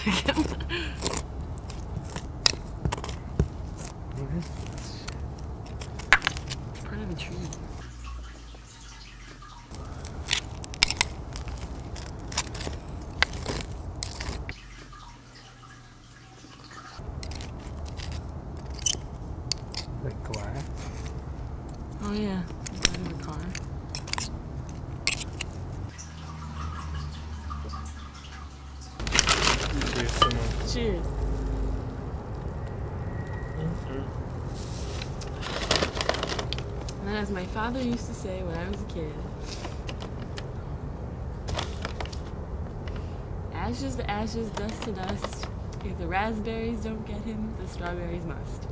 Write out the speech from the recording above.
Part of a tree. Like glass? Oh yeah, inside of a car. Cheers, Simone. Cheers. And then, as my father used to say when I was a kid, ashes to ashes, dust to dust. If the raspberries don't get him, the strawberries must.